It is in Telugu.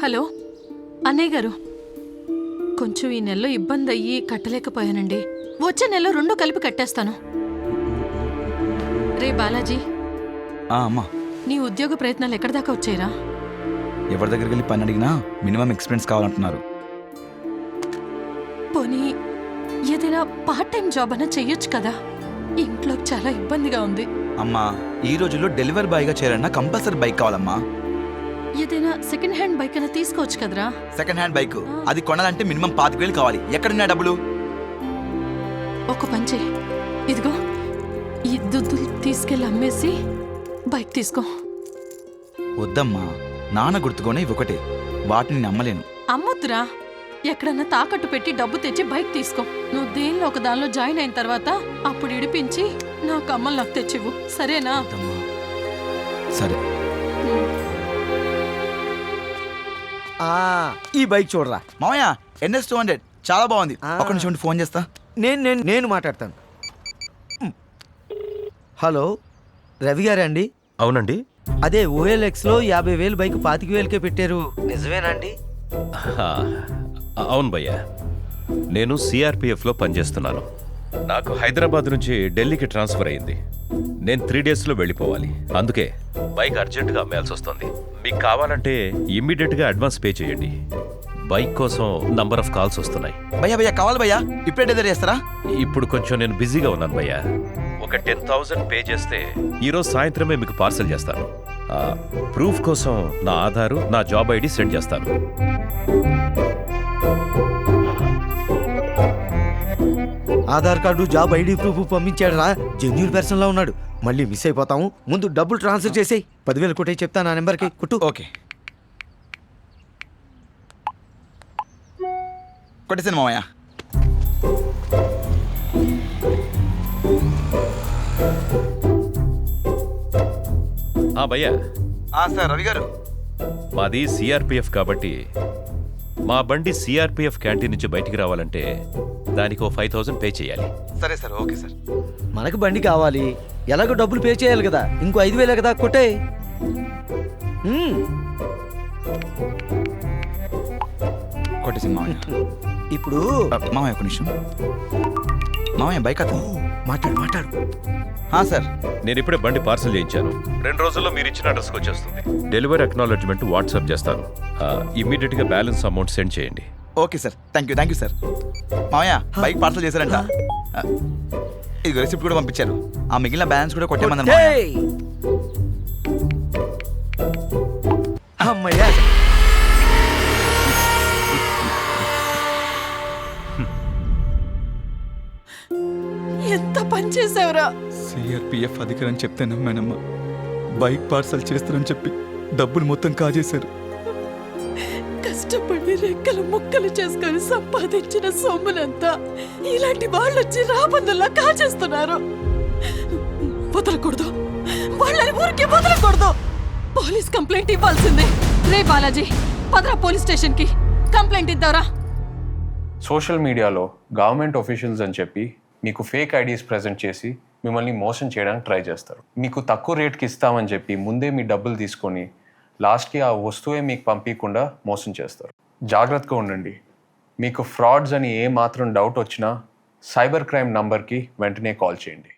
హలో అన్నయ్య గారు, కొంచెం ఈ నెలలో ఇబ్బంది అయ్యి కట్టలేకపోయానండి. వచ్చే నెలలో 2 కలిపి కట్టేస్తాను. రే బాలాజీ, అమ్మా, నీ ఉద్యోగ ప్రయత్నాలు ఎక్కడి దాకా వచ్చాయిరా? ఎవరి దగ్గరికి వెళ్ళి పని అడిగినా మినిమం ఎక్స్పీరియన్స్ కావాలంటున్నారు. పోనీ ఏదైనా పార్ట్ టైం జాబ్ అన్నా చెయ్యొచ్చు కదా. ఇంట్లో చాలా ఇబ్బందిగా ఉంది. అమ్మా, ఈ రోజుల్లో డెలివరీ బాయ్గా చేయాలన్నా కంపల్సరీ బైక్ కావాలమ్మా. ఏదైనా సెకండ్ హ్యాండ్ బైక్ అయినా తీసుకోవచ్చు కదరా. సెకండ్ హ్యాండ్ బైక్ అది కొనాలంటే మినిమం 25,000 కావాలి. ఎక్కడున్నా డబ్బులు? ఒక పంచే, ఇదిగో ఈ దుద్దులు తీసుకెళ్ళి అమ్మేసి బైక్ తీసుకో. వద్దమ్మా, నాన్న గుర్తుకొని ఇవి ఒకటే, వాటిని నమ్మలేను. అమ్మొద్దురా, ఎక్కడన్నా తాకట్టు పెట్టి డబ్బు తెచ్చి బైక్ తీసుకో. నువ్వు దేనిలో ఒక దానిలో జాయిన్ అయిన తర్వాత అప్పుడు ఇడిపించి నా కమ్మలు నాకు తెచ్చివ్వు, సరేనా? సరే. ఈ బైక్ చూడరా మామయ్య, NS 200 చాలా బాగుంది. ఒక నిమిషం ఫోన్ చేస్తా. నేను మాట్లాడతాను. హలో, రవి గారా అండి? అవునండి. అదే OLXలో 50,000 బైక్ 25,000కే పెట్టారు, నిజమేనండి? అవును భయ్యా, నేను CRPFలో పనిచేస్తున్నాను. నాకు హైదరాబాద్ నుంచి ఢిల్లీకి ట్రాన్స్ఫర్ అయింది. నేను 3 డేస్లో వెళ్ళిపోవాలి. అందుకే బైక్ అర్జెంటుగా అమ్మేయాల్సి వస్తుంది. మీకు కావాలంటే ఇమ్మీడియట్గా అడ్వాన్స్ పే చేయండి. బైక్ కోసం నంబర్ ఆఫ్ కాల్స్ వస్తున్నాయి. భయ్యా కావాలి భయ్యా, ఇప్పుడే డెలివరీ చేస్తారా? ఇప్పుడు కొంచెం నేను బిజీగా ఉన్నాను భయ్యా. ఒక 10,000 పే చేస్తే ఈరోజు సాయంత్రమే మీకు పార్సల్ చేస్తాను. ప్రూఫ్ కోసం నా ఆధారు, నా జాబ్ ID సెండ్ చేస్తాను. Aadhaar card, job ID proof పంపించాడు రా, జెన్యూన్ పర్సన్ లా ఉన్నాడు. మళ్ళీ మిస్ అయిపోతాము. ముందు డబ్బులు ట్రాన్స్ఫర్ చేసేయి. 10,000 కొట్టే చెప్తా నా నెంబర్కి. కుట్టు. ఓకే, కొట్టేసాను మామయ్య. భయ్యా, సార్ రవి గారు, మాది CRPF కాబట్టి మా బండి CRPF క్యాంటీన్ నుంచి బయటికి రావాలంటే దానికి 5,000 పే చేయాలి. సరే సార్, ఓకే సార్. మనకు బండి కావాలి, ఎలాగో డబ్బులు పే చేయాలి కదా. ఇంకో 5,000 కదా, కొట్టే. కొట్టేసాను మామయ్య. ఇప్పుడు మామయ్య ఒక నిమిషం. మామయ్య బైక్ అతను మాట్లాడు. సార్, నేను ఇప్పుడే బండి పార్సల్ చేయించాను. 2 రోజుల్లో మీరు ఇచ్చిన అడ్రస్కి వచ్చేస్తుంది. డెలివరీ అక్నాలెడ్జ్మెంట్ వాట్సాప్ చేస్తాను. ఇమ్మీడియట్గా బ్యాలెన్స్ అమౌంట్ సెండ్ చేయండి. Okay sir, thank you sir. మామయ్య బైక్ పార్సల్ చేశారంట. ఇది రెసిప్ట్ కూడా పంపించారు. ఆ మిగిలిన బ్యాలెన్స్ కూడా కొట్టేమన్నారు. అమ్మయ్యా, ఎంత పని చేసావురా. CRPF అధికారని చెప్తే నమ్మానమ్మా. బైక్ పార్సల్ చేస్తారని చెప్పి డబ్బులు మొత్తం కాజేశారు. కష్టపడి రెక్కలు ముక్కలు చేసుకొని సంపాదించిన సొమ్మునంతా ఇలాంటి వాళ్ళు వచ్చి రాబందుల్లా కాజేస్తున్నారు. వదలకూడదు, వాళ్ళని ఊరికి వదలకూడదు. పోలీస్ కంప్లైంట్ ఇవ్వాల్సిందే. రే బాలాజీ, పదరా పోలీస్ స్టేషన్కి, కంప్లైంట్ ఇద్దారా. సోషల్ మీడియాలో గవర్నమెంట్ ఆఫీషియల్స్ అని చెప్పి మీకు ఫేక్ ఐడీస్ ప్రెజెంట్ చేసి మిమ్మల్ని మోసం చేయడానికి ట్రై చేస్తారు. మీకు తక్కువ రేట్కి ఇస్తామని చెప్పి ముందే మీ డబ్బులు తీసుకొని లాస్ట్కి ఆ వస్తువే మీకు పంపించకుండా మోసం చేస్తారు. జాగ్రత్తగా ఉండండి. మీకు ఫ్రాడ్స్ అని ఏ మాత్రం డౌట్ వచ్చినా సైబర్ క్రైమ్ నంబర్కి వెంటనే కాల్ చేయండి.